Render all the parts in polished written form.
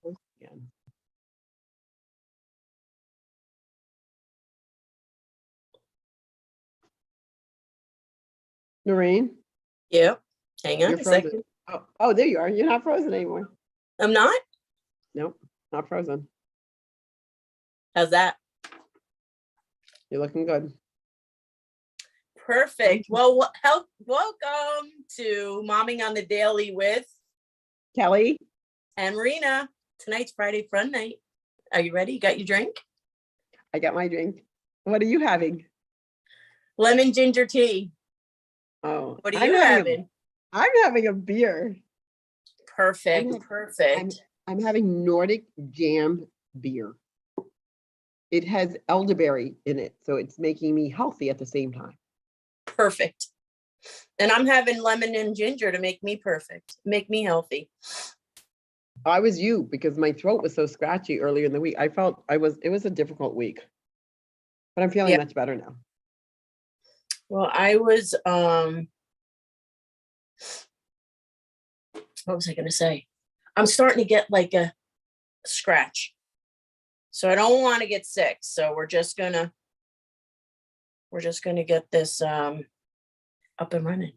Again. Noreen, Yep. Hang on you're a frozen. second. Oh, there you are. You're not frozen anymore. I'm not? Nope, not frozen. How's that? You're looking good. Perfect. Well, welcome to Momming on the Daily with Kelly? and Marina. Tonight's Friday Fun Night. Are you ready? You got your drink? I got my drink. What are you having? Lemon ginger tea. Oh, What are you having? I'm having a beer. Perfect. Perfect. I'm having Nordic Jam beer. It has elderberry in it, so it's making me healthy at the same time. Perfect. And I'm having lemon and ginger to make me perfect, make me healthy. I was you because my throat was so scratchy earlier in the week. It was a difficult week, but I'm feeling much better now. Well, I was, what was I going to say? I'm starting to get like a scratch. So I don't want to get sick. So we're just gonna get this up and running.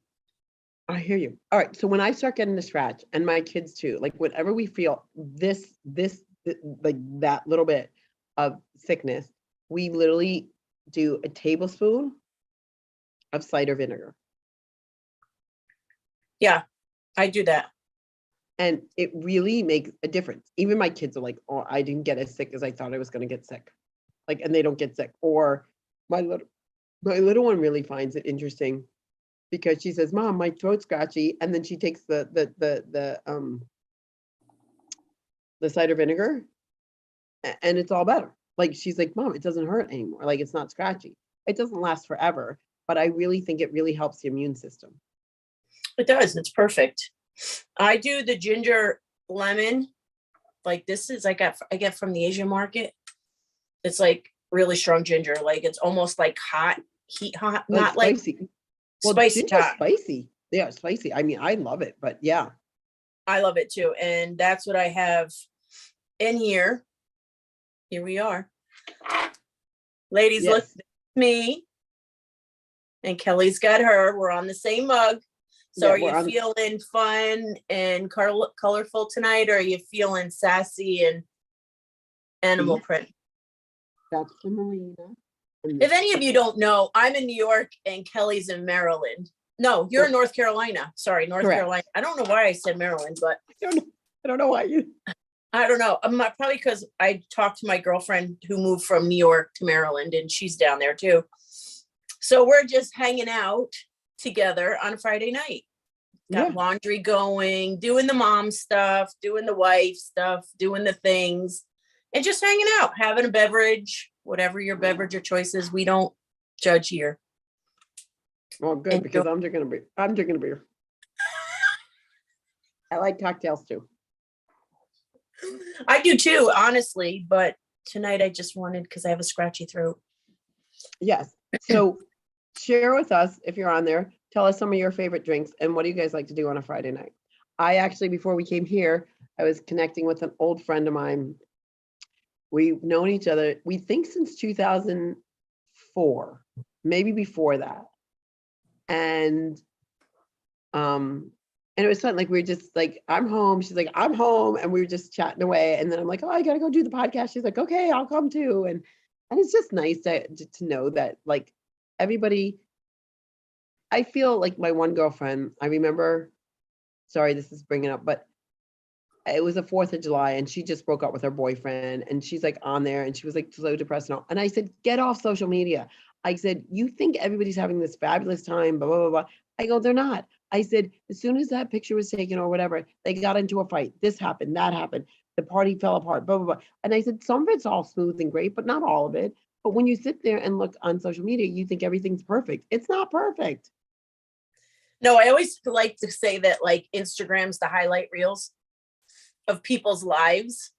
I hear you. All right. So when I start getting the scratch, and my kids too, like whenever we feel this like that little bit of sickness, we literally do a tablespoon of cider vinegar. Yeah, I do that. And it really makes a difference. Even my kids are like, oh, I didn't get as sick as I thought I was going to get sick. Like, and they don't get sick. Or my little one really finds it interesting because she says, Mom, my throat's scratchy. And then she takes the cider vinegar and it's all better. Like, she's like, Mom, it doesn't hurt anymore. Like, it's not scratchy. It doesn't last forever, but I really think it really helps the immune system. It does. It's perfect. I do the ginger lemon. Like this is I get from the Asian market. It's like really strong ginger. Like it's almost like heat hot, like not spicy. Like well, spicy hot. Spicy. Yeah, spicy. I mean, I love it, but yeah. I love it too. And that's what I have in here. Here we are. Ladies, yes. Look at me. And Kelly's got her. We're on the same mug. So yeah, are you feeling fun and colorful tonight, or are you feeling sassy and animal print? That's for Marina. If any of you don't know, I'm in New York and Kelly's in Maryland. No, you're in North Carolina. Sorry, North Carolina. I don't know why I said Maryland, but I don't know why you. I don't know. Probably because I talked to my girlfriend who moved from New York to Maryland, and she's down there too. So we're just hanging out together on a Friday night. Got laundry going, doing the mom stuff, doing the wife stuff, doing the things, and just hanging out, having a beverage, whatever your beverage or choice is. We don't judge here. Well, good, and because I'm drinking a beer. I like cocktails too. I do too, honestly, but tonight I just wanted, because I have a scratchy throat. Yes. So share with us, if you're on there, tell us some of your favorite drinks and what do you guys like to do on a Friday night? I actually, before we came here, I was connecting with an old friend of mine. We've known each other, we think since 2004, maybe before that. And it was fun. Like, we were just like, I'm home. She's like, I'm home. And we were just chatting away. And then I'm like, oh, I got to go do the podcast. She's like, okay, I'll come too. And it's just nice to know that, like, everybody, I feel like my one girlfriend, I remember, sorry, this is bringing up, but it was the 4th of July and she just broke up with her boyfriend and she's like on there and she was like so depressed. And I said, get off social media. I said, you think everybody's having this fabulous time, blah, blah, blah, blah. I go, they're not. I said, as soon as that picture was taken or whatever, they got into a fight. This happened, that happened. The party fell apart, blah, blah, blah. And I said, some of it's all smooth and great, but not all of it. But when you sit there and look on social media, you think everything's perfect. It's not perfect. No, I always like to say that, like, Instagram's the highlight reels of people's lives.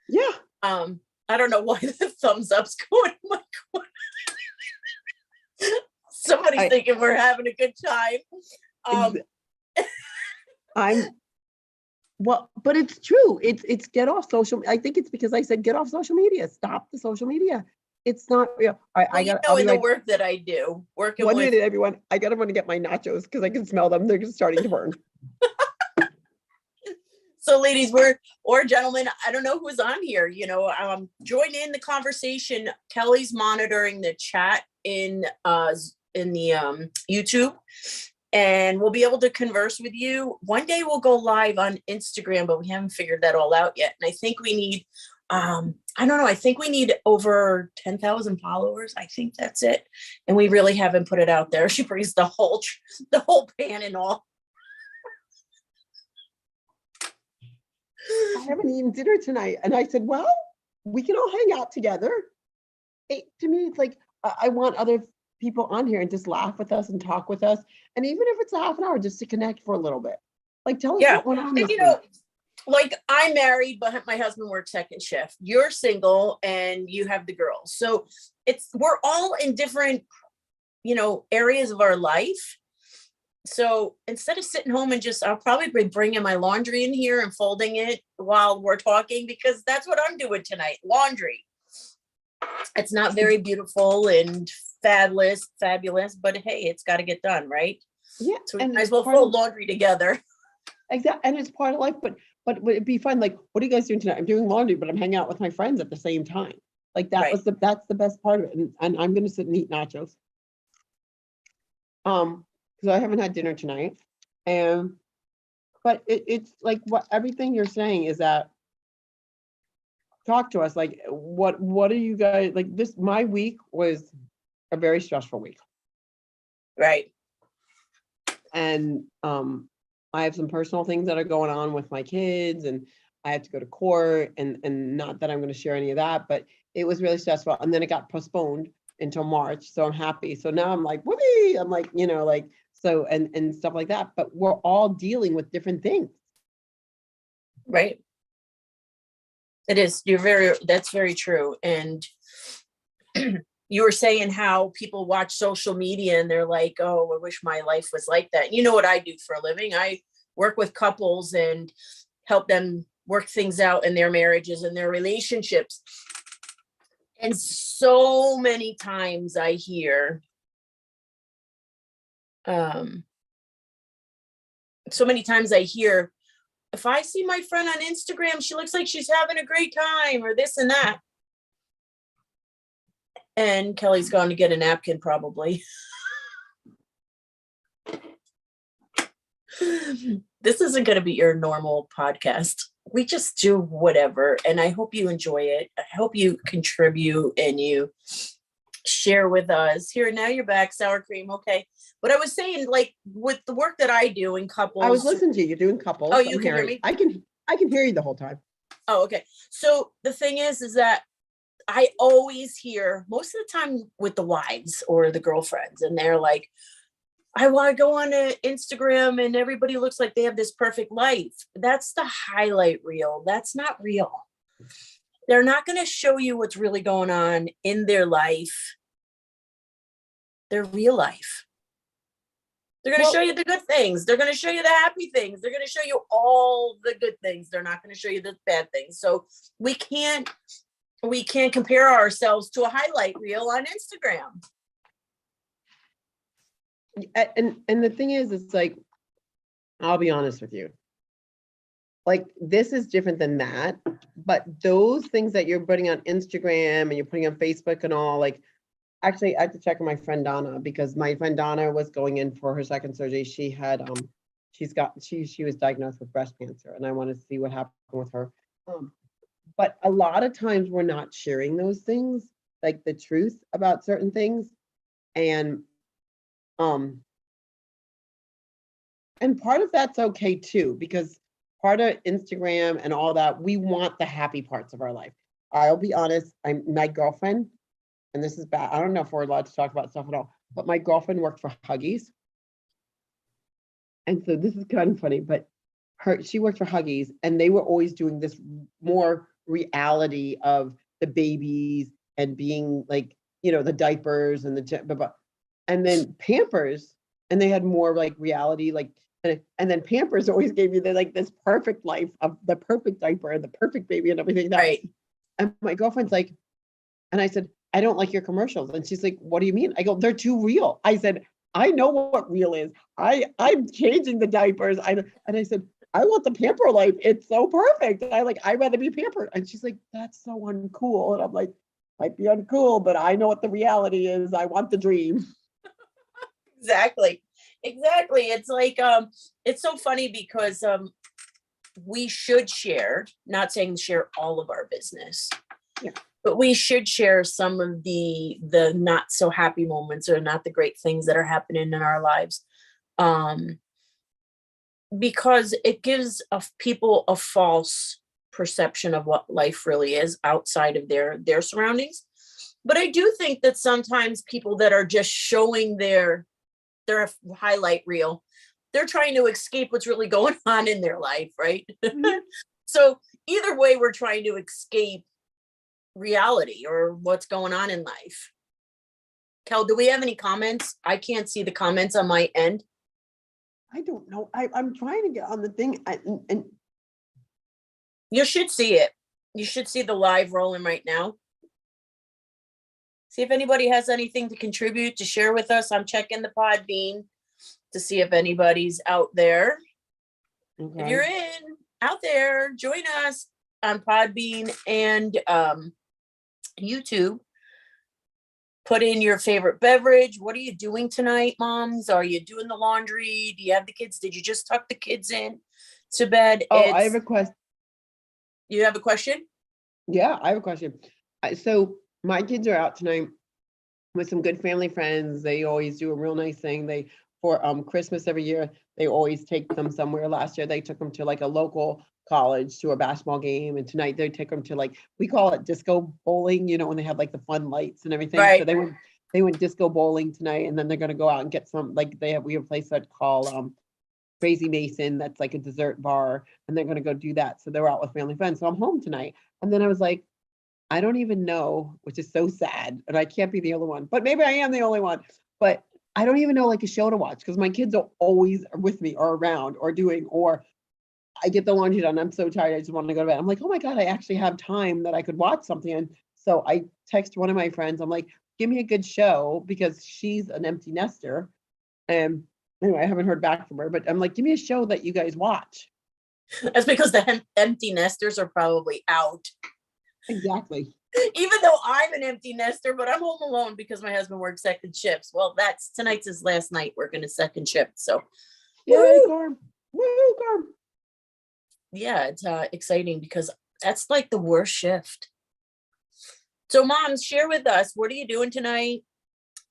Yeah. I don't know why the thumbs up's going. Oh my God. Somebody's thinking we're having a good time. Well, but it's true. It's get off social. I think it's because I said get off social media. Stop the social media. It's not real. I Well, you got. know, I'll be in the right. work that I do, working One with, minute, everyone. I gotta run to get my nachos because I can smell them. They're just starting to burn. so ladies, or gentlemen, I don't know who's on here, join in the conversation. Kelly's monitoring the chat in the YouTube, and we'll be able to converse with you. One day we'll go live on Instagram, but we haven't figured that all out yet. And I think we need, I don't know, I think we need over 10,000 followers. I think that's it. And we really haven't put it out there. She brings the whole pan and all. I haven't eaten dinner tonight. And I said, well, we can all hang out together. To me, it's like, I want other people on here and just laugh with us and talk with us. And even if it's a half an hour, just to connect for a little bit. Like, tell us Yeah. what went on And this week. like I'm married, but my husband works second shift. You're single and you have the girls. So we're all in different, areas of our life. So instead of sitting home and I'll probably be bringing my laundry in here and folding it while we're talking, because that's what I'm doing tonight. Laundry. It's not very beautiful and fabulous, but hey, it's got to get done, right? Yeah. So we and might as well fold laundry together. Exactly. And it's part of life, but it'd be fun. Like, what are you guys doing tonight? I'm doing laundry, but I'm hanging out with my friends at the same time. Like that's the best part of it. And I'm gonna sit and eat nachos. Because I haven't had dinner tonight. But it's like everything you're saying is that talk to us. Like what are you guys like my week was a very stressful week. Right. And I have some personal things that are going on with my kids, and I have to go to court, and not that I'm going to share any of that, but it was really stressful. And then it got postponed until March. So I'm happy. So now I'm like, whoopee! I'm like, so, and stuff like that, but we're all dealing with different things. Right. It is. That's very true. And you were saying how people watch social media and they're like, oh, I wish my life was like that. You know what I do for a living? I work with couples and help them work things out in their marriages and their relationships. And so many times I hear, if I see my friend on Instagram, she looks like she's having a great time, or this and that. And Kelly's gone to get a napkin, probably. This isn't going to be your normal podcast. We just do whatever. And I hope you enjoy it. I hope you contribute and you share with us. Here, now you're back, sour cream. Okay. But I was saying, like, with the work that I do in couples. I was listening to you. You're doing couples. Oh, you can hear me? I can hear you the whole time. Oh, okay. So the thing is that I always hear, most of the time, with the wives or the girlfriends, and they're like, I want to go on to Instagram and everybody looks like they have this perfect life. That's the highlight reel. That's not real. They're not going to show you what's really going on in their life, their real life. They're going to show you the good things. They're going to show you the happy things. They're going to show you all the good things. They're not going to show you the bad things. So we can't compare ourselves to a highlight reel on Instagram. And the thing is, it's like, I'll be honest with you. Like, this is different than that, but those things that you're putting on Instagram and you're putting on Facebook and all, like, actually, I had to check with my friend Donna, because my friend Donna was going in for her second surgery. She had, she was diagnosed with breast cancer, and I want to see what happened with her. But a lot of times we're not sharing those things, like the truth about certain things. And part of that's okay too, because part of Instagram and all that, we want the happy parts of our life. I'll be honest, my girlfriend, and this is bad, I don't know if we're allowed to talk about stuff at all, but my girlfriend worked for Huggies. And so this is kind of funny, but she worked for Huggies, and they were always doing this more reality of the babies and being like, the diapers and and then Pampers, and they had more like reality, like, And then Pampers always gave you the, like this perfect life of the perfect diaper and the perfect baby and everything. Right. And my girlfriend's like, and I said, I don't like your commercials. And she's like, what do you mean? I go, they're too real. I said, I know what real is. I'm changing the diapers. And I said, I want the pamper life. It's so perfect. I'd rather be pampered. And she's like, that's so uncool. And I'm like, might be uncool, but I know what the reality is. I want the dream. Exactly. It's like, it's so funny because we should share, not saying share all of our business. Yeah. But we should share some of the not so happy moments or not the great things that are happening in our lives. Because it gives people a false perception of what life really is outside of their surroundings. But I do think that sometimes people that are just showing their highlight reel, they're trying to escape what's really going on in their life, right? Mhm. So either way, we're trying to escape reality or what's going on in life. Kel, do we have any comments? I can't see the comments on my end. I don't know. I'm trying to get on the thing. And You should see it. You should see the live rolling right now. See if anybody has anything to contribute to share with us. I'm checking the Podbean to see if anybody's out there. okay. If you're out there, join us on Podbean and YouTube. Put in your favorite beverage. What are you doing tonight, moms? Are you doing the laundry? Do you have the kids? Did you just tuck the kids in to bed? Oh, I have a question. You have a question? Yeah, I have a question. So my kids are out tonight with some good family friends. They always do a real nice thing. For Christmas every year, they always take them somewhere. Last year they took them to like a local college to a basketball game, and tonight they take them to, like, we call it disco bowling, when they have like the fun lights and everything. Right. So they went disco bowling tonight, and then they're gonna go out and get some, like, we have a place that called Crazy Mason, that's like a dessert bar, and they're gonna go do that. So they're out with family friends. So I'm home tonight. And then I was like, I don't even know, which is so sad, and I can't be the only one, but maybe I am the only one. But I don't even know like a show to watch because my kids are always with me or around or doing, or I get the laundry done. I'm so tired. I just want to go to bed. I'm like, oh my God, I actually have time that I could watch something. And so I text one of my friends. I'm like, give me a good show, because she's an empty nester. And anyway, I haven't heard back from her, but I'm like, give me a show that you guys watch. That's because the empty nesters are probably out. Exactly. Even though I'm an empty nester, but I'm home alone because my husband works second shifts. Well, tonight's his last night working a second shift. So Yay, Garm. Woo, Garm. Yeah, it's exciting because that's like the worst shift. So moms, share with us, what are you doing tonight?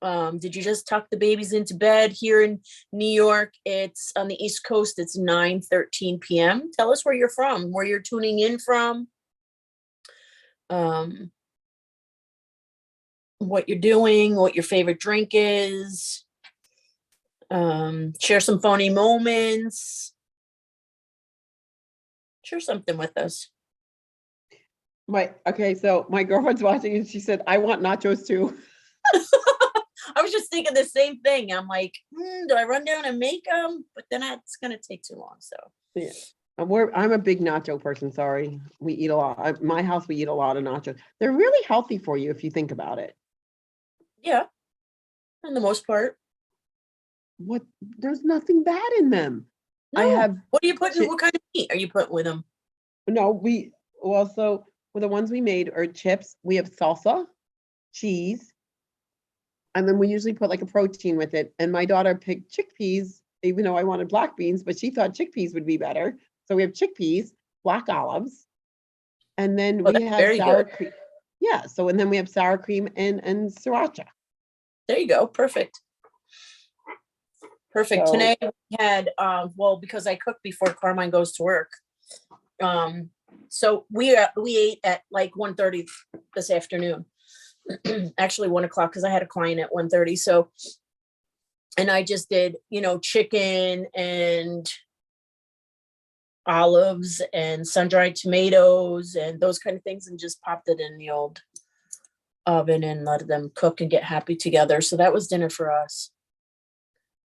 Did you just tuck the babies into bed? Here in New York, it's on the East Coast, it's 9:13 p.m. Tell us where you're from, where you're tuning in from, what you're doing, what your favorite drink is. Share some funny moments. Share something with us. Okay, so my girlfriend's watching and she said, I want nachos too. I was just thinking the same thing. I'm like, do I run down and make them? But then it's going to take too long. So yeah, I'm a big nacho person. Sorry, we eat a lot. At my house, we eat a lot of nachos. They're really healthy for you if you think about it. Yeah, for the most part. There's nothing bad in them. No. I have. What are you putting? What kind of meat are you putting with them? No, so the ones we made are chips. We have salsa, cheese, and then we usually put like a protein with it. And my daughter picked chickpeas, even though I wanted black beans, but she thought chickpeas would be better. So we have chickpeas, black olives, and then we have sour cream. Yeah. So, and then we have sour cream and sriracha. There you go. Perfect. So, today we had, because I cook before Carmine goes to work. So we ate at like 1:30 this afternoon. Actually 1 o'clock, because I had a client at 1:30. So, and I just did, chicken and olives and sun-dried tomatoes and those kind of things, and just popped it in the old oven and let them cook and get happy together. So that was dinner for us.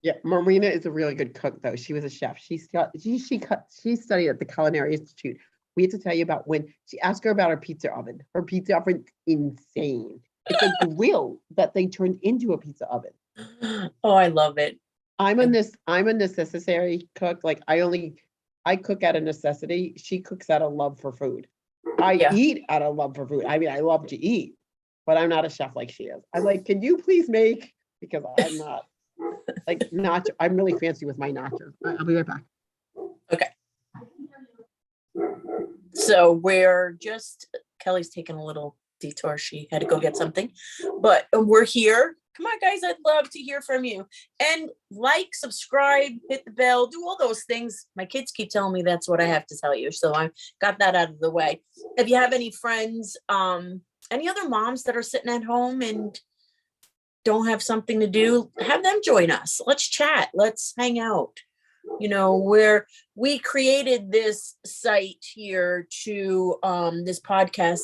Yeah, Marina is a really good cook, though. She was a chef. She studied at the Culinary Institute. We had to tell you about when she asked her about her pizza oven. Her pizza oven's insane. It's a grill that they turned into a pizza oven. Oh, I love it. I'm a necessary cook. Like I cook out of necessity. She cooks out of love for food. I Yeah. eat out of love for food. I mean, I love to eat, but I'm not a chef like she is. I'm like, can you please make? Because I'm not like nacho. I'm really fancy with my nachos. I'll be right back. Okay. So we're just, Kelly's taking a little detour. She had to go get something, but we're here. Come on, guys. I'd love to hear from you. And like, subscribe, hit the bell, do all those things. My kids keep telling me that's what I have to tell you. So I got that out of the way. If you have any friends, any other moms that are sitting at home and don't have something to do, have them join us. Let's chat. Let's hang out. You know, we created this site here to this podcast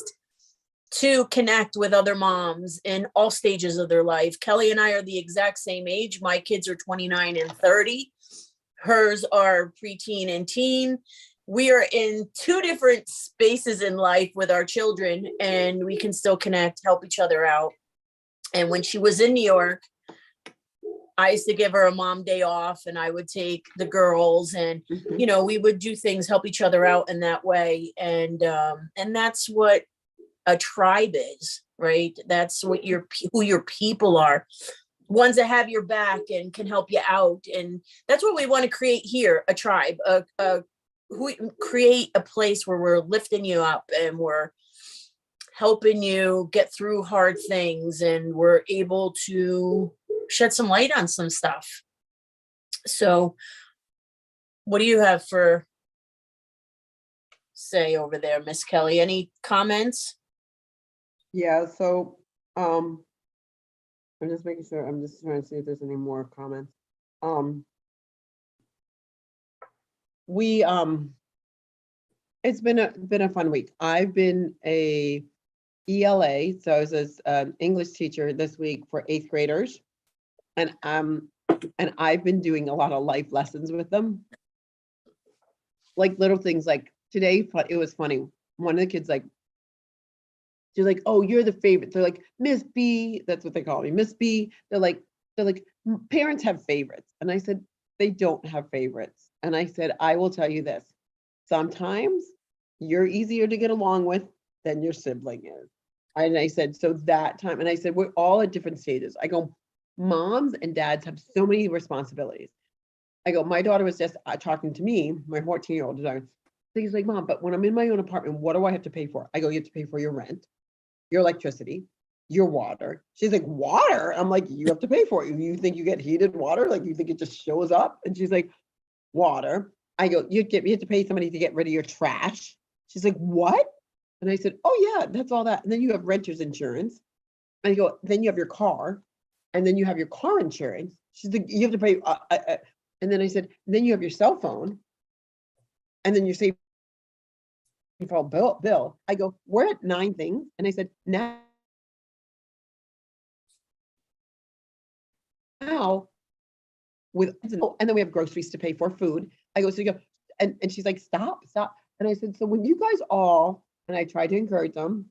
to connect with other moms in all stages of their life. Kelly and I are the exact same age. My kids are 29 and 30. Hers are preteen and teen. We are in two different spaces in life with our children, and we can still connect, help each other out. And when she was in New York, I used to give her a mom day off, and I would take the girls, and Mhm. you know, we would do things, help each other out in that way. And that's what a tribe is, right? That's what who your people are, ones that have your back and can help you out. And that's what we want to create here, a tribe, who create a place where we're lifting you up and we're helping you get through hard things, and we're able to shed some light on some stuff. So what do you have for say over there, Miss Kelly? Any comments? Yeah, so I'm just making sure. I'm just trying to see if there's any more comments. We it's been a fun week. I've been a ELA, so I was an English teacher this week for 8th graders, and I've been doing a lot of life lessons with them, like little things. Like today, it was funny. One of the kids she's like, "Oh, you're the favorite." They're like, "Miss B," that's what they call me, Miss B. They're like, parents have favorites, and I said they don't have favorites, and I said I will tell you this: sometimes you're easier to get along with than your sibling is. And I said, so that time, and I said, we're all at different stages. I go, moms and dads have so many responsibilities. I go, my daughter was just talking to me, my 14-year-old daughter. She's like, Mom, but when I'm in my own apartment, what do I have to pay for? I go, you have to pay for your rent, your electricity, your water. She's like, water? I'm like, you have to pay for it. You think you get heated water? Like, you think it just shows up? And she's like, water. I go, you have to pay somebody to get rid of your trash. She's like, what? And I said, oh yeah, that's all that. And then you have renter's insurance. And I go, then you have your car, and then you have your car insurance. She's like, you have to pay. And then I said, then you have your cell phone, and then you say, bill. I go, we're at 9 things. And I said, now with, and then we have groceries to pay for, food. I go, so you go, and she's like, stop. And I said, so when you guys all, and I tried to encourage them,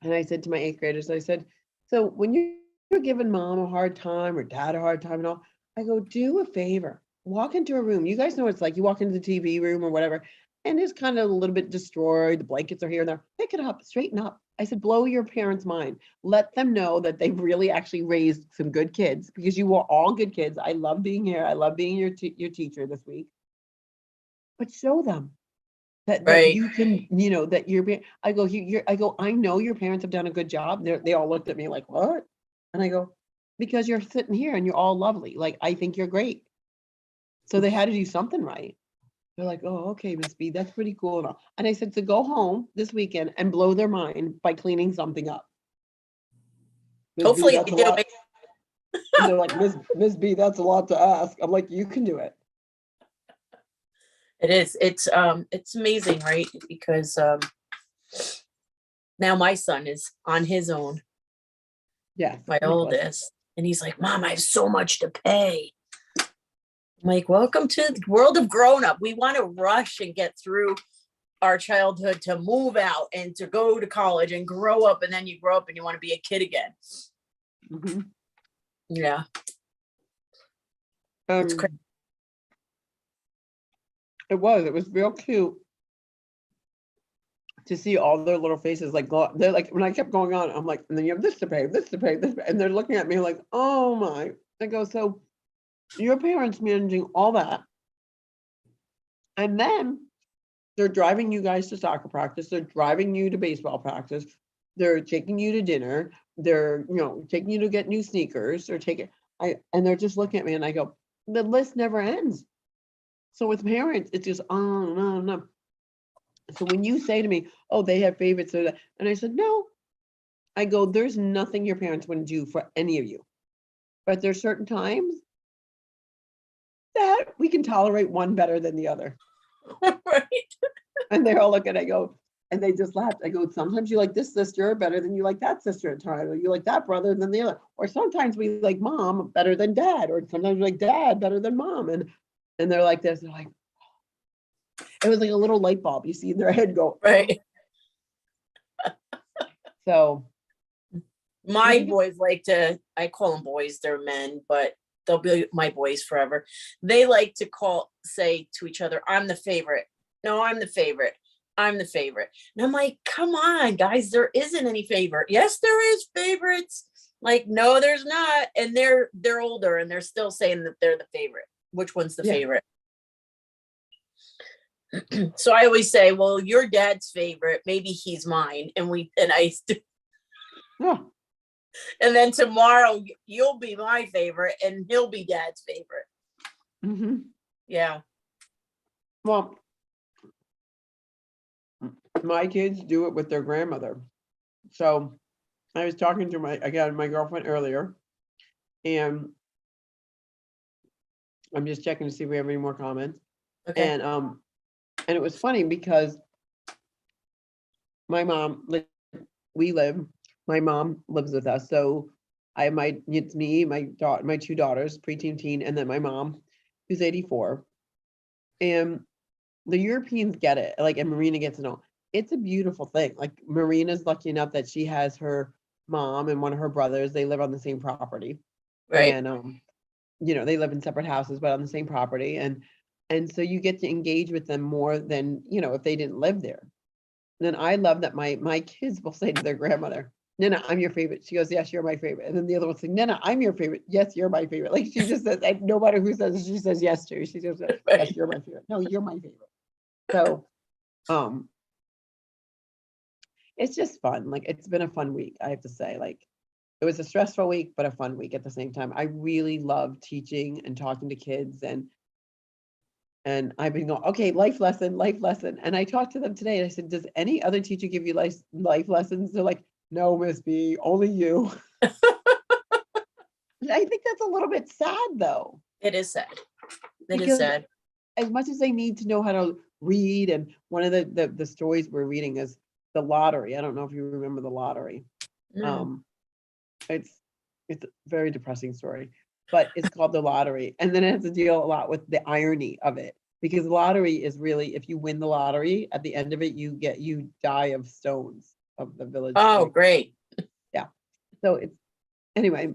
and I said to my 8th graders, I said, so when you're giving mom a hard time or dad a hard time and all, I go, do a favor, walk into a room. You guys know what it's like. You walk into the TV room or whatever, and it's kind of a little bit destroyed. The blankets are here and there. Pick it up, straighten up. I said, blow your parents' mind. Let them know that they've really actually raised some good kids, because you were all good kids. I love being here. I love being your teacher this week. But show them that Right. you can, that I go, I know your parents have done a good job. They all looked at me like, what? And I go, because you're sitting here and you're all lovely. Like, I think you're great. So they had to do something right. They're like, oh, okay, Miss B, that's pretty cool and all. And I said, so go home this weekend and blow their mind by cleaning something up. Ms. B, Hopefully that's they a do. lot. And they're like, Miss B, that's a lot to ask. I'm like, you can do it. It is. It's amazing, right? Because now my son is on his own, Yes. my Nicholas. oldest, and he's like, Mom, I have so much to pay. Like, welcome to the world of grown up. We want to rush and get through our childhood to move out and to go to college and grow up. And then you grow up and you want to be a kid again. Mhm. Yeah. It's crazy. It was real cute to see all their little faces like they're like when I kept going on, I'm like, and then you have this to pay, this to pay, this, and they're looking at me like, oh my. I go, so your parents managing all that, and then they're driving you guys to soccer practice, they're driving you to baseball practice, they're taking you to dinner, they're taking you to get new sneakers, they're taking and they're just looking at me and I go, the list never ends. So with parents, it's just on and on and on. So when you say to me, oh, they have favorites, and I said, no, I go, there's nothing your parents wouldn't do for any of you. But there's certain times that we can tolerate one better than the other. Right. And they all look at it, I go, and they just laughed. I go, sometimes you like this sister better than you like that sister at times, or you like that brother than the other. Or sometimes we like mom better than dad, or sometimes we like dad better than mom. And they're like this, they're like, it was like a little light bulb. You see in their head go, Right. so My boys like to, I call them boys, they're men, but they'll be my boys forever. They like to say to each other, I'm the favorite. No, I'm the favorite. I'm the favorite. And I'm like, come on, guys, there isn't any favorite. Yes, there is favorites. Like, no, there's not. And they're older and they're still saying that they're the favorite. Which one's the favorite? So I always say, well, your dad's favorite, maybe he's mine. And and then tomorrow you'll be my favorite and he'll be dad's favorite. Mm-hmm. Yeah. Well, my kids do it with their grandmother. So I was talking to my girlfriend earlier, and I'm just checking to see if we have any more comments. Okay. And it was funny because my mom, my mom lives with us. So it's me, my two daughters, preteen, teen, and then my mom, who's 84. And the Europeans get it, like, and Marina gets it all. It's a beautiful thing. Like, Marina's lucky enough that she has her mom and one of her brothers. They live on the same property. Right. And, they live in separate houses, but on the same property. And so you get to engage with them more than, if they didn't live there. And then I love that my kids will say to their grandmother, Nana, I'm your favorite. She goes, yes, you're my favorite. And then the other one say, Nana, I'm your favorite. Yes, you're my favorite. Like, she just says, no matter who says it, she says yes to. She just says, yes, you're my favorite. No, you're my favorite. So, it's just fun. Like, it's been a fun week, I have to say. Like, it was a stressful week, but a fun week at the same time. I really love teaching and talking to kids, and I've been going, okay, life lesson. And I talked to them today and I said, does any other teacher give you life lessons? They're like, no, Miss B, only you. I think that's a little bit sad though. It is sad. It is sad. As much as they need to know how to read, and one of the stories we're reading is The Lottery. I don't know if you remember The Lottery. No. It's a very depressing story, but it's called The Lottery. And then it has to deal a lot with the irony of it, because the lottery is really, if you win the lottery, at the end of it, you die of stones of the village. Oh, great. Yeah. So anyway,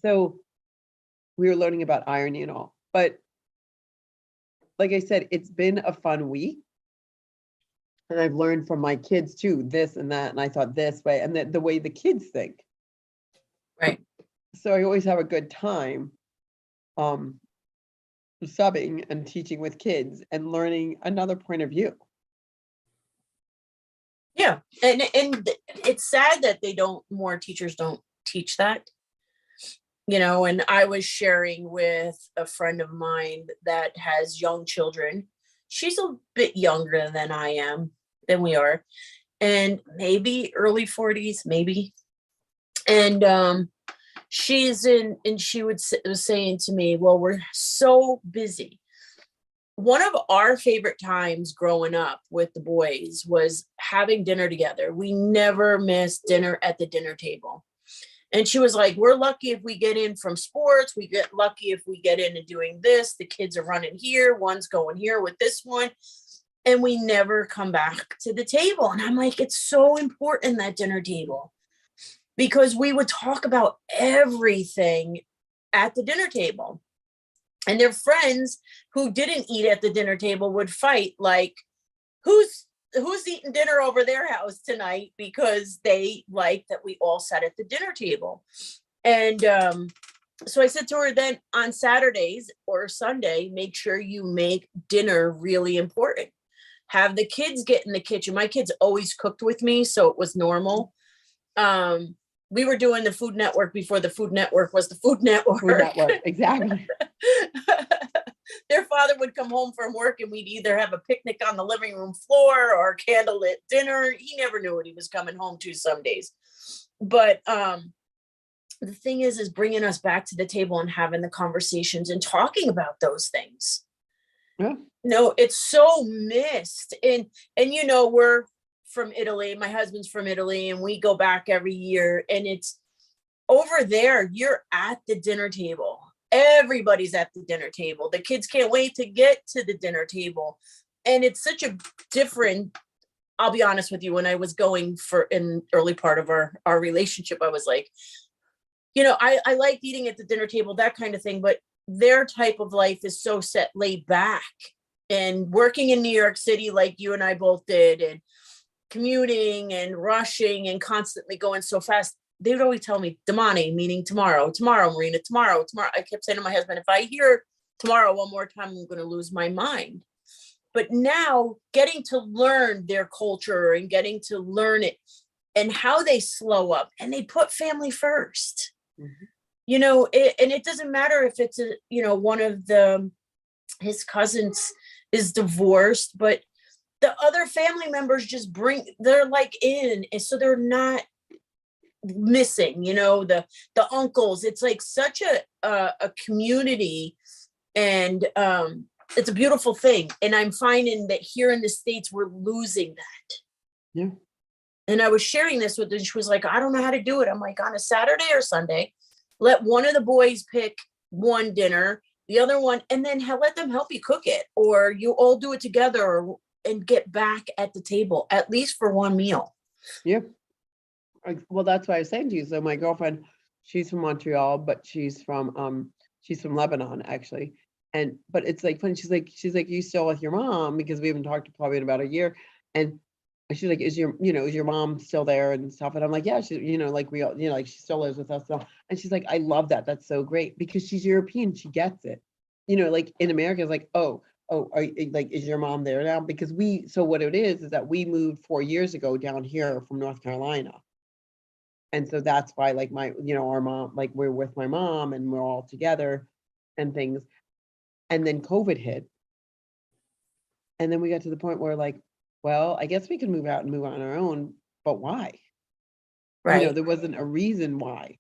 so we were learning about irony and all, but like I said, it's been a fun week. And I've learned from my kids too, this and that. And I thought this way, and the way the kids think. Right. So I always have a good time subbing and teaching with kids and learning another point of view. Yeah. And it's sad that more teachers don't teach that. And I was sharing with a friend of mine that has young children. She's a bit younger than we are, and maybe early 40s, maybe. And she was saying to me, well, we're so busy. One of our favorite times growing up with the boys was having dinner together. We never missed dinner at the dinner table. And she was like, we're lucky if we get in from sports. We get lucky if we get into doing this. The kids are running here. One's going here with this one. And we never come back to the table. And I'm like, it's so important, that dinner table, because we would talk about everything at the dinner table. And their friends who didn't eat at the dinner table would fight, like, who's eating dinner over their house tonight, because they like that we all sat at the dinner table. And so I said to her, then on Saturdays or Sunday, make sure you make dinner really important. Have the kids get in the kitchen. My kids always cooked with me, so it was normal. We were doing the Food Network before the Food Network was the Food Network. Food Network, exactly. Their father would come home from work and we'd either have a picnic on the living room floor or candlelit dinner. He never knew what he was coming home to some days. But the thing is bringing us back to the table and having the conversations and talking about those things. Yeah. No, it's so missed. And we're from Italy. My husband's from Italy, and we go back every year. And it's over there, you're at the dinner table. Everybody's at the dinner table. The kids can't wait to get to the dinner table. And it's such a different, I'll be honest with you, when I was going for in early part of our relationship, I was like, I liked eating at the dinner table, that kind of thing. But their type of life is so set, laid back, and working in New York City, like you and I both did, and commuting and rushing and constantly going so fast. They would always tell me, Damani, meaning tomorrow, Marina, tomorrow. I kept saying to my husband, if I hear tomorrow one more time, I'm going to lose my mind. But now getting to learn their culture and getting to learn it and how they slow up and they put family first, and it doesn't matter if it's one of his cousins is divorced, but the other family members they're like in, and so they're not missing, the uncles. It's like such a community, and it's a beautiful thing. And I'm finding that here in the States, we're losing that. Yeah. And I was sharing this with her. She was like, I don't know how to do it. I'm like, on a Saturday or Sunday, let one of the boys pick one dinner, the other one, and then let them help you cook it, or you all do it together, and get back at the table, at least for one meal. Yeah. Well, that's what I was saying to you. So my girlfriend, she's from Montreal, but she's from Lebanon, actually. But it's like funny. She's like, you still with your mom? Because we haven't talked probably in about a year. And she's like, is your mom still there and stuff? And I'm like, yeah, she, like we all, like she still lives with us. And she's like, I love that. That's so great, because she's European. She gets it. Like in America, it's like, oh, is your mom there now? Because so what it is that we moved 4 years ago down here from North Carolina. And so that's why, like, our mom, like, we're with my mom and we're all together and things. And then COVID hit. And then we got to the point where, like, well, I guess we can move out and move on our own, but why? Right. There wasn't a reason why,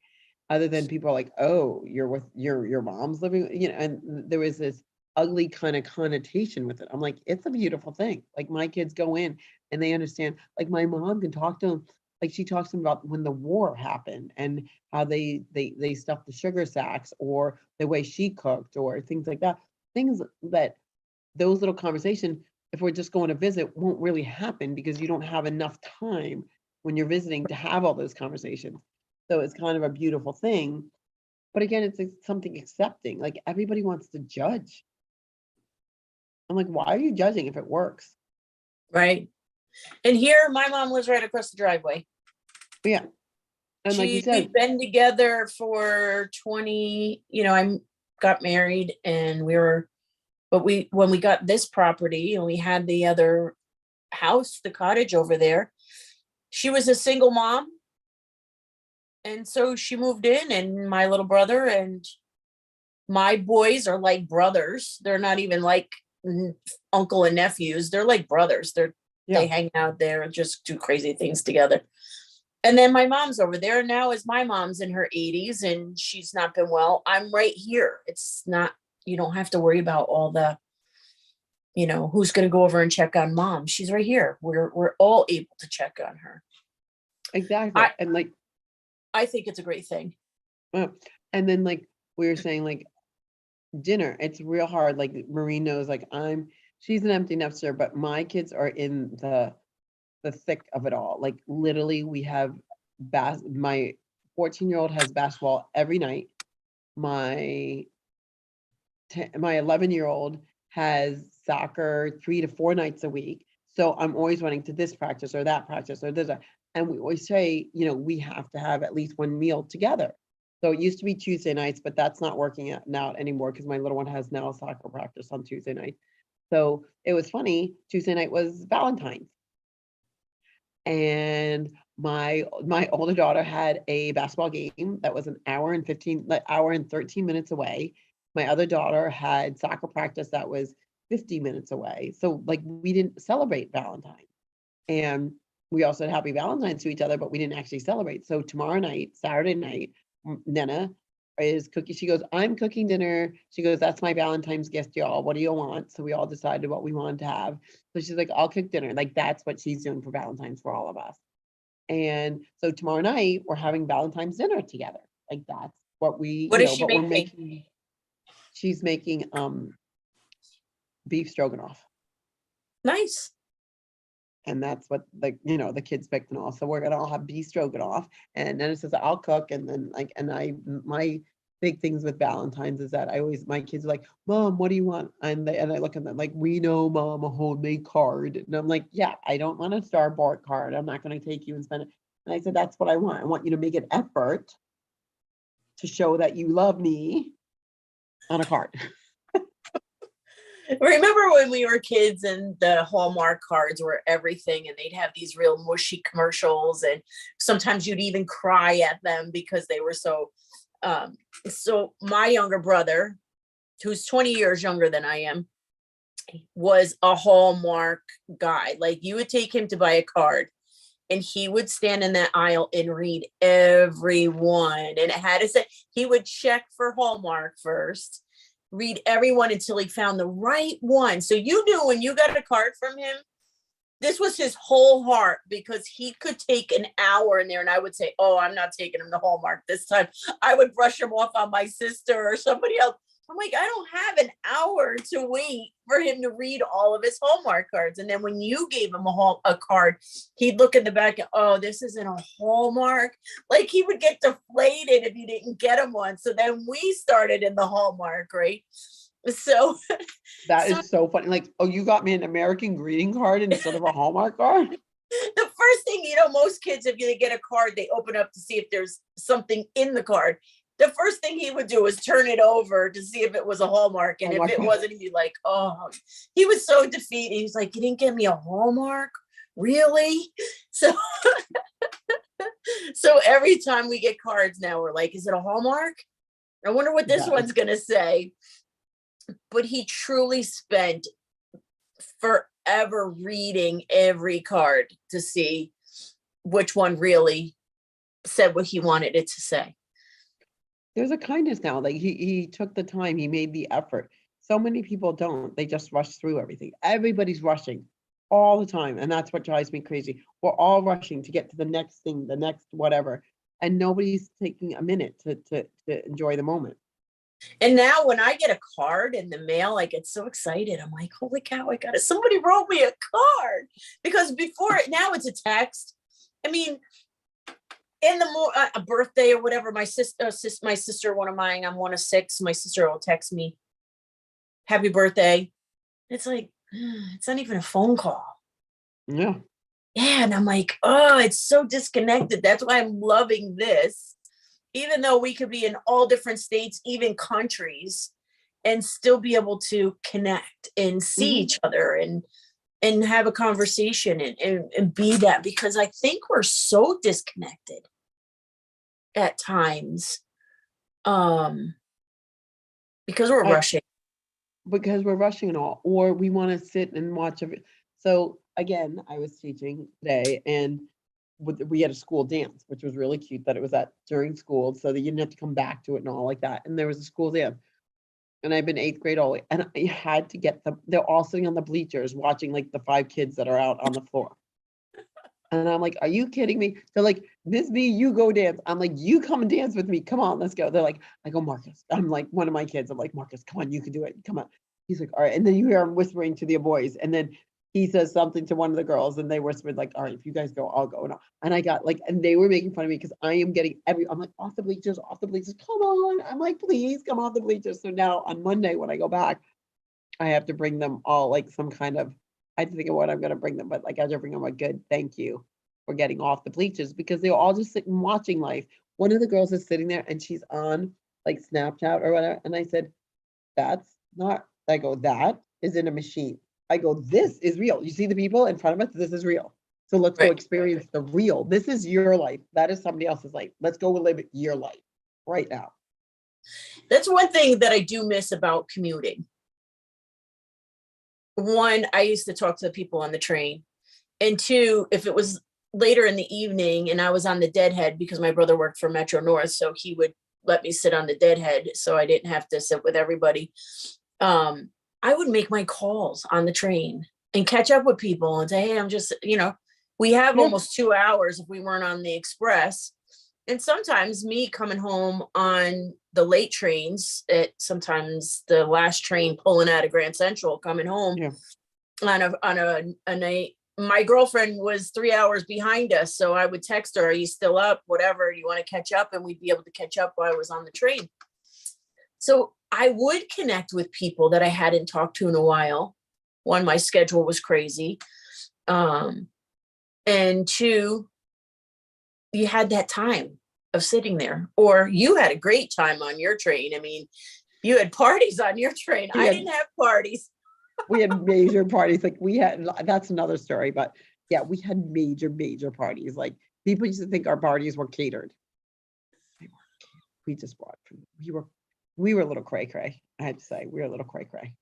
other than people are like, oh, you're with your mom's living, and there was this ugly kind of connotation with it. I'm like, it's a beautiful thing. Like, my kids go in and they understand, like, my mom can talk to them. Like, she talks to them about when the war happened and how they stuffed the sugar sacks, or the way she cooked, or things like that. Things that those little conversations, if we're just going to visit, won't really happen, because you don't have enough time when you're visiting to have all those conversations. So it's kind of a beautiful thing. But again, it's something accepting. Like, everybody wants to judge. I'm like, why are you judging if it works? Right. And here, my mom lives right across the driveway. Yeah. And like you said, we've been together for 20, I got married, and when we got this property and we had the other house, the cottage over there, she was a single mom. And so she moved in, and my little brother and my boys are like brothers. They're not even like uncle and nephews. They're like brothers. They hang out there and just do crazy things together. And then my mom's over there now. As my mom's in her 80s and she's not been well, I'm right here. It's not, you don't have to worry about all the, who's going to go over and check on mom. She's right here. We're all able to check on her. Exactly. And like, I think it's a great thing. And then like we were saying, like dinner, it's real hard. Like Marie knows, like she's an empty nester, but my kids are in the thick of it all. Like literally we have my 14-year-old has basketball every night. My 11-year-old has soccer 3 to 4 nights a week. So I'm always running to this practice or that practice or this. And we always say, we have to have at least one meal together. So it used to be Tuesday nights, but that's not working out anymore because my little one has now a soccer practice on Tuesday night. So it was funny. Tuesday night was Valentine's. And my older daughter had a basketball game that was an hour and 13 minutes away. My other daughter had soccer practice that was 50 minutes away. So like we didn't celebrate Valentine's. And we also had happy Valentine's to each other, but we didn't actually celebrate. So tomorrow night, Saturday night, Nana is cooking. She goes, I'm cooking dinner. She goes, that's my Valentine's gift, y'all. What do you want? So we all decided what we wanted to have. So she's like, I'll cook dinner. Like that's what she's doing for Valentine's for all of us. And so tomorrow night we're having Valentine's dinner together. Like that's what What is she but we're making? making. She's making beef stroganoff. Nice. And that's what the kids picked and all. So we're gonna all have beef stroganoff. And then it says I'll cook. And then my big things with Valentine's is that my kids are like, Mom, what do you want? And I look at them like, we know, Mom, a homemade card. And I'm like, yeah, I don't want a store-bought card. I'm not gonna take you and spend it. And I said, that's what I want. I want you to make an effort to show that you love me on a card. Remember when we were kids and the Hallmark cards were everything, and they'd have these real mushy commercials, and sometimes you'd even cry at them because they were so my younger brother, who's 20 years younger than I am, was a Hallmark guy. Like you would take him to buy a card and he would stand in that aisle and read every one, and it had to say, he would check for Hallmark first, read everyone until he found the right one. So you knew when you got a card from him, this was his whole heart, because he could take an hour in there and I would say, oh, I'm not taking him to Hallmark this time. I would brush him off on my sister or somebody else. I'm like, I don't have an hour to wait for him to read all of his Hallmark cards. And then when you gave him a card, he'd look in the back and, oh, this isn't a Hallmark. Like he would get deflated if you didn't get him one. So then we started in the Hallmark, right? So that is so funny. Like, oh, you got me an American greeting card instead of a Hallmark card? The first thing, most kids, if they get a card, they open up to see if there's something in the card. The first thing he would do is turn it over to see if it was a Hallmark. And if it wasn't, he'd be like, oh, he was so defeated. He's like, you didn't get me a Hallmark? Really? So, so every time we get cards now, we're like, is it a Hallmark? I wonder what this one's going to say. But he truly spent forever reading every card to see which one really said what he wanted it to say. There's a kindness now. Like he took the time, he made the effort. So many people don't. They just rush through everything. Everybody's rushing all the time. And that's what drives me crazy. We're all rushing to get to the next thing, the next whatever. And nobody's taking a minute to enjoy the moment. And now when I get a card in the mail, I get so excited. I'm like, holy cow, I got it. Somebody wrote me a card. Because before, now it's a text. I mean, in the a birthday or whatever, my sister, one of mine, I'm one of 6. My sister will text me, happy birthday. It's like, it's not even a phone call. Yeah. Yeah. And I'm like, oh, it's so disconnected. That's why I'm loving this. Even though we could be in all different states, even countries, and still be able to connect and see each other and have a conversation and be that, because I think we're so disconnected at times because we're rushing. Because we're rushing and all, or we want to sit and watch it. So again, I was teaching today and we had a school dance, which was really cute that it was during school so that you didn't have to come back to it and all like that. And there was a school dance. And I've been 8th grade all the way. And I had to get them. They're all sitting on the bleachers watching like the 5 kids that are out on the floor. And I'm like, are you kidding me? They're like, Miss B, you go dance. I'm like, you come and dance with me. Come on, let's go. They're like, I go, Marcus. I'm like, one of my kids. I'm like, Marcus, come on, you can do it. Come on. He's like, all right. And then you hear him whispering to the boys. And then he says something to one of the girls and they whispered like, all right, if you guys go, I'll go. And I got like, and they were making fun of me because I am getting I'm like, off the bleachers, off the bleachers. Come on. I'm like, please come off the bleachers. So now on Monday, when I go back, I have to bring them all like some kind of, I have to think of what I'm going to bring them, but like I have to bring them a good thank you for getting off the bleachers because they were all just sitting watching life. One of the girls is sitting there and she's on like Snapchat or whatever. And I said, that's not, I go, that is in a machine. I go, this is real. You see the people in front of us? This is real. So let's go Right. experience the real. This is your life. That is somebody else's life. Let's go live your life right now. That's one thing that I do miss about commuting. One, I used to talk to the people on the train. And two, if it was later in the evening and I was on the deadhead because my brother worked for Metro North, so he would let me sit on the deadhead so I didn't have to sit with everybody. I would make my calls on the train and catch up with people and say, hey, I'm just, we have almost 2 hours if we weren't on the express. And sometimes me coming home on the late trains, sometimes the last train pulling out of Grand Central, coming home on a night. My girlfriend was 3 hours behind us. So I would text her, are you still up? Whatever, you want to catch up? And we'd be able to catch up while I was on the train. So I would connect with people that I hadn't talked to in a while. One, my schedule was crazy. And two, you had that time of sitting there, or you had a great time on your train. I mean, you had parties on your train. I didn't have parties. We had major parties. Like that's another story, but yeah, we had major parties. Like people used to think our parties were catered. We just brought, we were a little cray cray. I had to say, we were a little cray cray.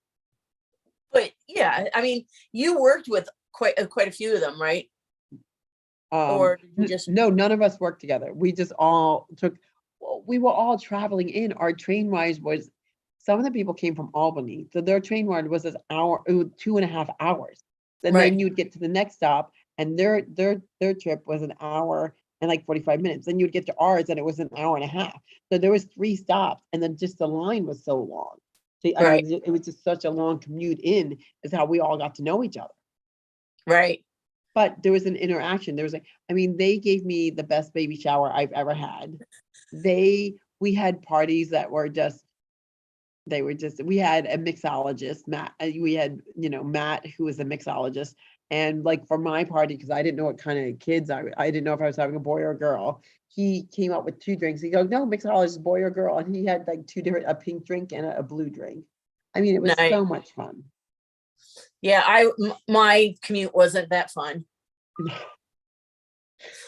But yeah, I mean, you worked with quite a few of them, right? Or did you just no, none of us worked together. We just all we were all traveling in. Our train ride was, some of the people came from Albany. So their train ride was an hour, 2.5 hours. And then you'd get to the next stop and their trip was an hour and like 45 minutes. Then you'd get to ours and it was an hour and a half. So there was 3 stops and then just the line was so long. So, I mean, it was just such a long commute in, is how we all got to know each other. Right. But there was an interaction. There was they gave me the best baby shower I've ever had. We had parties that were just, we had a mixologist, Matt. We had, Matt, who was a mixologist. And like for my party, because I didn't know what kind of kids I didn't know if I was having a boy or a girl. He came up with 2 drinks. He goes, no, mixologist, boy or girl. And he had like 2 different, a pink drink and a blue drink. I mean, it was so much fun. Yeah, my commute wasn't that fun.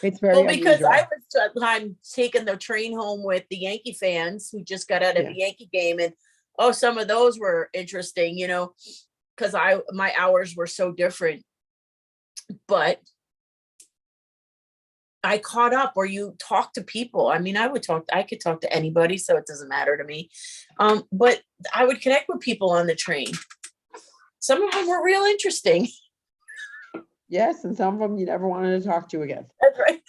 It's very because unusual. I'm taking the train home with the Yankee fans who just got out of the Yankee game, and some of those were interesting, because my hours were so different. But I caught up, or you talk to people. I mean, I could talk to anybody, so it doesn't matter to me. But I would connect with people on the train. Some of them were real interesting. Yes, and some of them you never wanted to talk to again. That's right.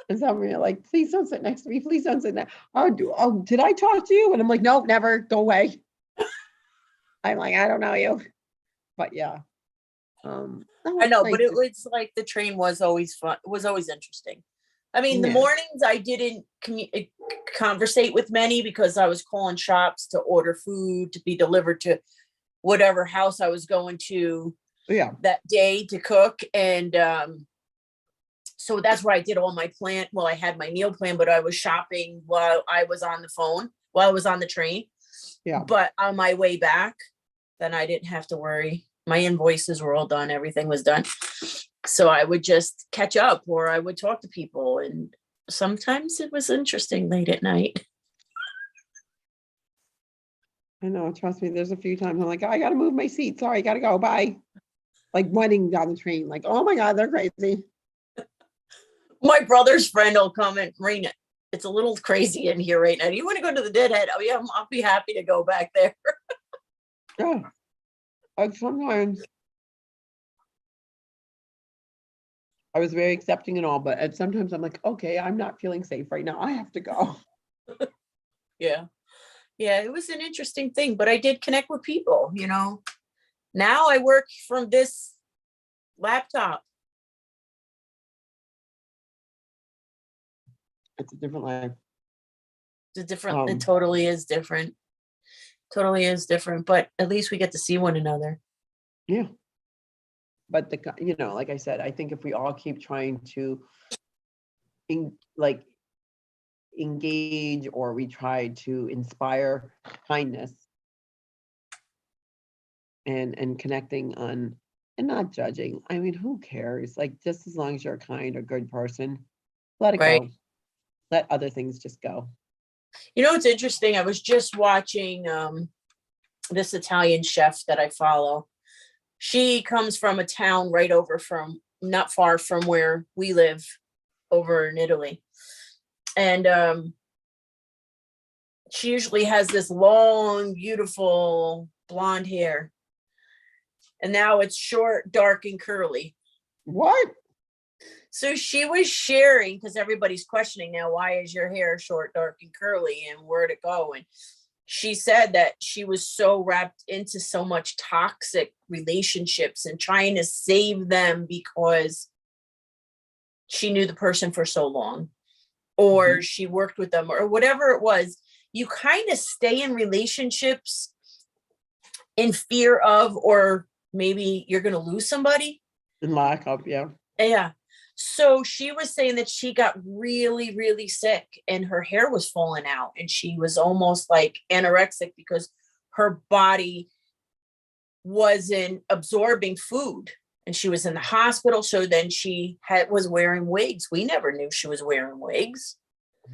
And some of them are like, please don't sit next to me. Please don't sit next. Oh, did I talk to you? And I'm like, nope, never. Go away. I'm like, I don't know you. But yeah. I know, but it was like the train was always fun. It was always interesting. I mean, the mornings I didn't conversate with many because I was calling shops to order food to be delivered to whatever house I was going to that day to cook. And so that's where I did all my plan. Well, I had my meal plan, but I was shopping while I was on the phone, while I was on the train. Yeah. But on my way back, then I didn't have to worry. My invoices were all done. Everything was done. So I would just catch up, or I would talk to people. And sometimes it was interesting late at night. I know, trust me, there's a few times I'm like, I got to move my seat. Sorry, got to go. Bye. Like running down the train, like, oh my God, they're crazy. My brother's friend will comment, Marina, it's a little crazy in here right now. Do you want to go to the Deadhead? Oh yeah, I'll be happy to go back there. Yeah. Like sometimes I was very accepting and all, but and sometimes I'm like, okay, I'm not feeling safe right now. I have to go. Yeah. Yeah, it was an interesting thing, but I did connect with people, you know. Now I work from this laptop. It's a different life. It totally is different. Totally is different, but at least we get to see one another. Yeah. But like I said, I think if we all keep trying to like engage, or we try to inspire kindness and connecting on, and not judging. I mean, who cares? Like, just as long as you're a kind or good person, let it Right. go. Let other things just go. You know, it's interesting. I was just watching this Italian chef that I follow. She comes from a town right over from, not far from where we live over in Italy. And she usually has this long, beautiful blonde hair. And now it's short, dark, and curly. What? So she was sharing, because everybody's questioning now, why is your hair short, dark, and curly, and where'd it go? And she said that she was so wrapped into so much toxic relationships and trying to save them because she knew the person for so long, or she worked with them, or whatever it was. You kind of stay in relationships in fear of, or maybe you're going to lose somebody. In lack of, yeah. Yeah. So she was saying that she got really, really sick and her hair was falling out and she was almost like anorexic because her body wasn't absorbing food, and she was in the hospital. So then she was wearing wigs. We never knew she was wearing wigs.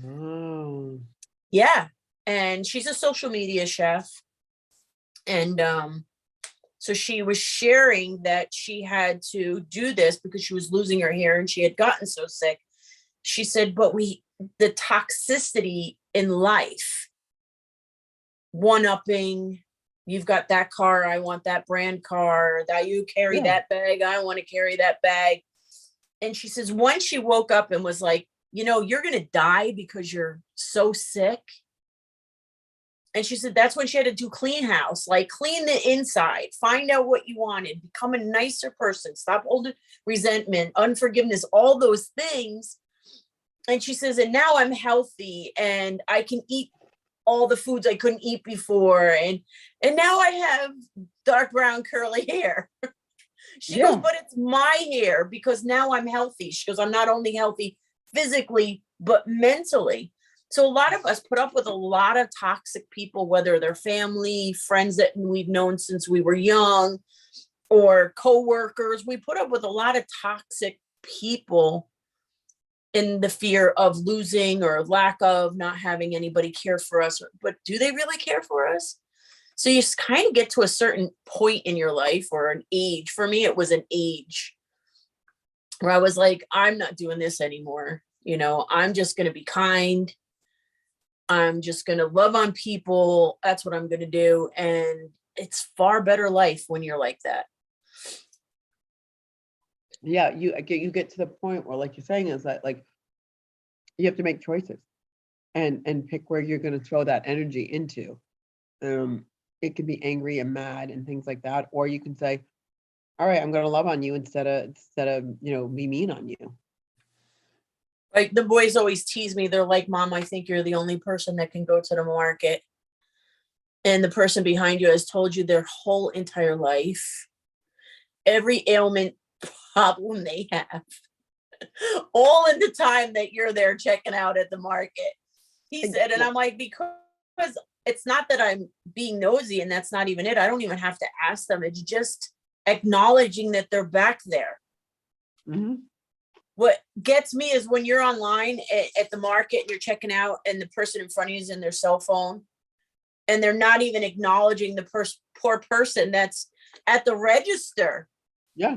Oh. Yeah. And she's a social media chef. And so she was sharing that she had to do this because she was losing her hair and she had gotten so sick. She said, but the toxicity in life, one-upping, you've got that car, I want that brand car, that you carry that bag, I want to carry that bag. And she says, once she woke up and was like, you're going to die because you're so sick. And she said that's when she had to do clean house, like clean the inside, find out what you wanted, become a nicer person, stop holding resentment, unforgiveness, all those things. And she says, and now I'm healthy and I can eat all the foods I couldn't eat before. And now I have dark brown curly hair. She goes, but it's my hair because now I'm healthy. She goes, I'm not only healthy physically, but mentally. So a lot of us put up with a lot of toxic people, whether they're family, friends that we've known since we were young, or coworkers. We put up with a lot of toxic people in the fear of losing or lack of not having anybody care for us. But do they really care for us? So you just kind of get to a certain point in your life, or an age. For me, it was an age where I was like, I'm not doing this anymore. I'm just going to be kind. I'm just going to love on people. That's what I'm going to do. And it's far better life when you're like that. Yeah. You get to the point where, like you're saying, is that like, you have to make choices and pick where you're going to throw that energy into. It can be angry and mad and things like that. Or you can say, all right, I'm going to love on you instead of, be mean on you. Like the boys always tease me. They're like, Mom, I think you're the only person that can go to the market, and the person behind you has told you their whole entire life, every ailment, problem they have, all in the time that you're there checking out at the market. He said, and I'm like, because it's not that I'm being nosy, and that's not even it. I don't even have to ask them. It's just acknowledging that they're back there. Mm-hmm. What gets me is when you're online at the market and you're checking out, and the person in front of you is in their cell phone, and they're not even acknowledging the poor person that's at the register. Yeah.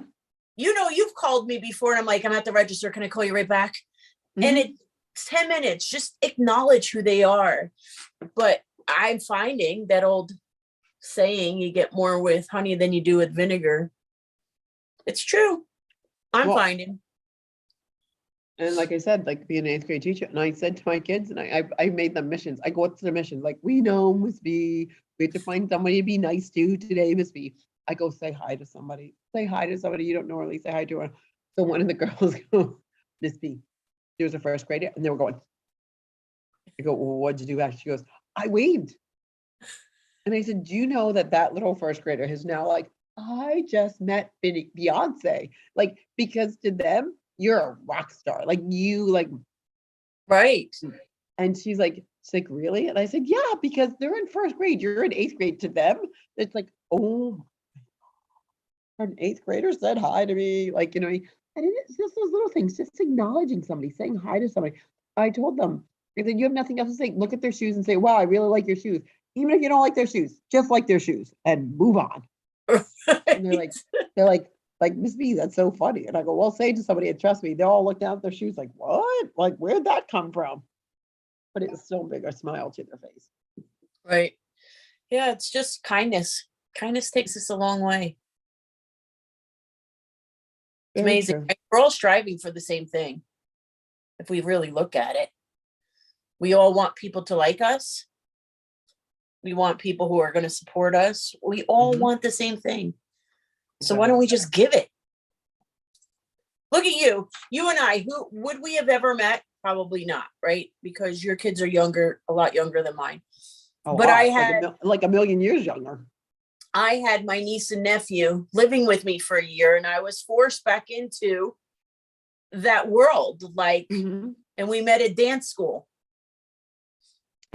You've called me before and I'm like, I'm at the register. Can I call you right back? Mm-hmm. And it's 10 minutes. Just acknowledge who they are. But I'm finding that old saying, you get more with honey than you do with vinegar. It's true. I'm finding. And like I said, like being an eighth grade teacher, and I said to my kids, and I made them missions. I go, what's the mission? Like, we know, Miss B, we have to find somebody to be nice to today, Miss B. I go, say hi to somebody. Say hi to somebody you don't normally say hi to. Her. So one of the girls go, Miss B, she was a first grader, and they were going. I go, well, what'd you do after? She goes, I waved. And I said, do you know that that little first grader has now like, I just met Beyonce. Like, because to them, you're a rock star. Like you like, Right. and she's like, really? And I said, yeah, because they're in first grade. You're in eighth grade. To them, it's like, oh, an eighth grader said hi to me. Like, and it's just those little things, just acknowledging somebody, saying hi to somebody. I told them, I said, you have nothing else to say. Look at their shoes and say, wow, I really like your shoes. Even if you don't like their shoes, just like their shoes and move on. And they're like, Miss B, that's so funny. And I go, well, say to somebody and trust me, they'll all look down at their shoes like, what? Like, where'd that come from? But it was still a bigger smile to their face. Right. Yeah, it's just kindness. Kindness takes us a long way. It's Very amazing. true. We're all striving for the same thing. If we really look at it, we all want people to like us. We want people who are going to support us. We all Mhm. want the same thing. So why don't we just give it? Look at you and I, who would we have ever met? Probably not, right? Because your kids are younger, a lot younger than mine. But I had like a million years younger. I had my niece and nephew living with me for a year, and I was forced back into that world. Like, Mhm. and we met at dance school.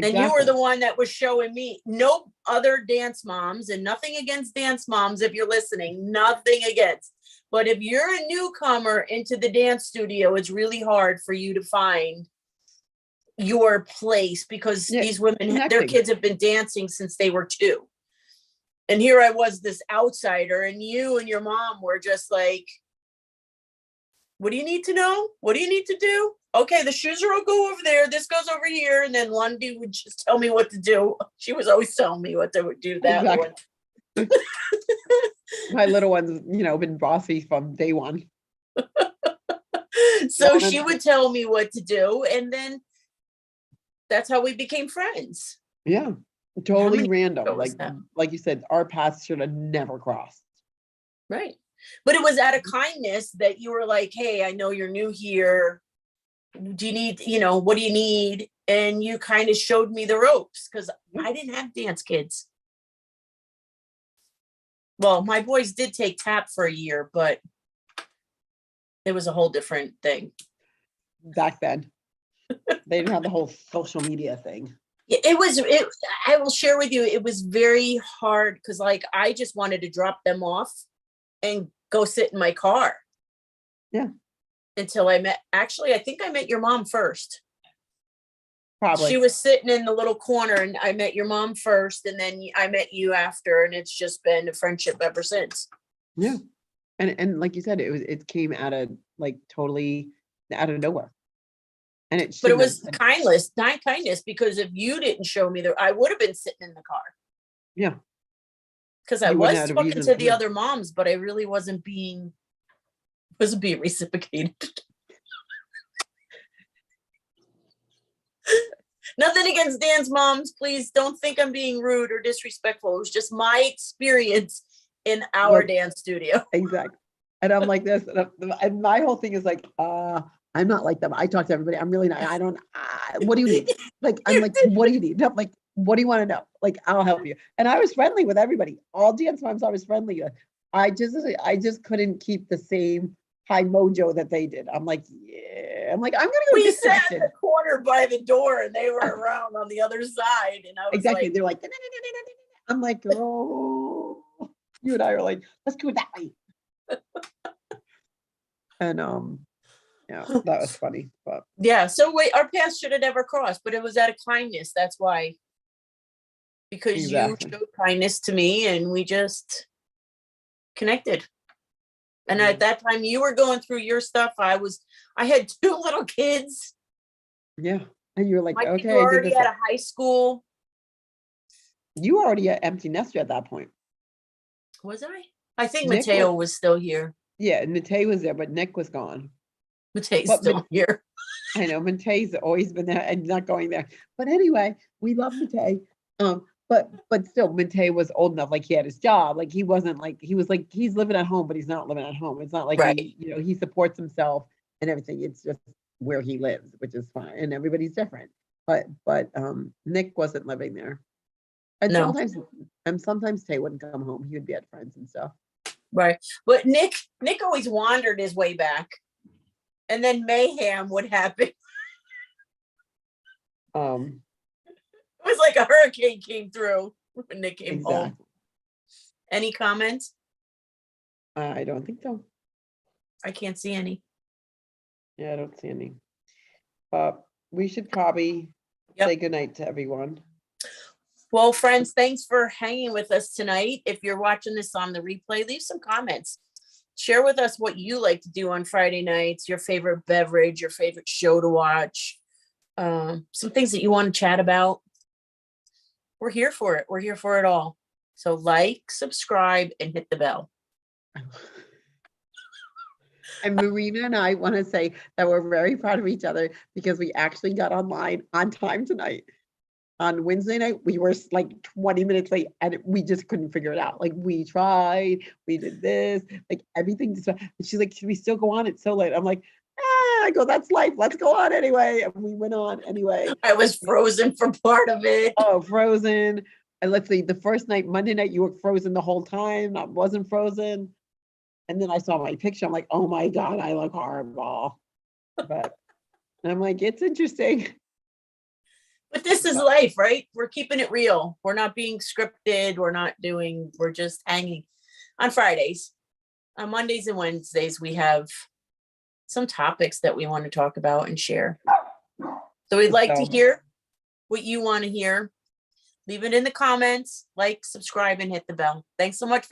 And you were Exactly. the one that was showing me no other dance moms, and nothing against dance moms. If you're listening, nothing against. But if you're a newcomer into the dance studio, it's really hard for you to find your place because Yeah, these women, their connecting. kids have been dancing since they were 2. And here I was, this outsider, and you and your mom were just like, what do you need to know? What do you need to do? Okay, the shoes are all go over there. This goes over here. And then Lundy would just tell me what to do. She was always telling me what to do. That Exactly. one. My little one's, been bossy from day one. So she would tell me what to do. And then that's how we became friends. Yeah. Totally random. Like you said, our paths should have never crossed. Right. But it was out of kindness that you were like, hey, I know you're new here. Do you need, what do you need? And you kind of showed me the ropes because I didn't have dance kids. Well, my boys did take tap for a year, but it was a whole different thing. Back then, they didn't have the whole social media thing. I will share with you, it was very hard because like I just wanted to drop them off and go sit in my car. Yeah. Until I think I met your mom first. Probably. She was sitting in the little corner and I met your mom first and then I met you after, and it's just been a friendship ever since. Yeah. And like you said, it came out of like totally out of nowhere. And it was kindness because if you didn't show me I would have been sitting in the car. Yeah. Because I was talking to the other moms, but I really wasn't being reciprocated. Nothing against dance moms. Please don't think I'm being rude or disrespectful. It was just my experience in our dance studio. Exactly. And I'm like this. And my whole thing is like, I'm not like them. I talk to everybody. I'm really not. I don't, what do you need? Like, I'm like, what do you need? I'm like, what do you want to know? Like, I'll help you. And I was friendly with everybody. All dance moms I was friendly with. I just couldn't keep the same high mojo that they did. I'm like, yeah. I'm like, I'm gonna go. We sat in the corner by the door, and they were around on the other side, and I was exactly. Like, they're like, I'm like, oh, you and I are like, let's do it that way. And yeah, that was funny. But yeah, so our paths should have never crossed, but it was out of kindness. That's why, because you showed kindness to me, and we just connected. And at that time, you were going through your stuff. I had 2 little kids. Yeah. And you were like, my okay. kids were already out of high school. You were already an empty nester at that point. Was I? I think Mateo was still here. Yeah, Mateo was there, but Nick was gone. Matei's But still here. I know Matei's always been there and not going there. But anyway, we love Matei. But still, Matei was old enough, like he had his job. Like he wasn't like he was like he's living at home, but he's not living at home. It's not like Right. he supports himself and everything. It's just where he lives, which is fine. And everybody's different. But Nick wasn't living there. And No. sometimes Tay wouldn't come home. He would be at friends and stuff. Right. But Nick always wandered his way back. And then mayhem would happen. Um, It was like a hurricane came through when Nick came home. exactly. Any comments? I don't think so. I can't see any. Yeah, I don't see any. We should probably Yep. say goodnight to everyone. Well, friends, thanks for hanging with us tonight. If you're watching this on the replay, leave some comments. Share with us what you like to do on Friday nights, your favorite beverage, your favorite show to watch, some things that you want to chat about. We're here for it. We're here for it all. So like, subscribe, and hit the bell. And Marina and I want to say that we're very proud of each other because we actually got online on time tonight. On Wednesday night, we were like 20 minutes late and we just couldn't figure it out. Like we tried, we did this, like everything. And she's like, should we still go on? It's so late. I'm like, I go, that's life. Let's go on anyway. And we went on anyway. I was frozen for part of it. Oh, frozen. And let's see, the first night, Monday night, you were frozen the whole time. I wasn't frozen. And then I saw my picture. I'm like, oh my God, I look horrible. But I'm like, it's interesting. But this is life, right? We're keeping it real. We're not being scripted. We're just hanging on Fridays. On Mondays and Wednesdays, we have some topics that we want to talk about and share. So we'd like to hear what you want to hear. Leave it in the comments, like, subscribe, and hit the bell. Thanks so much for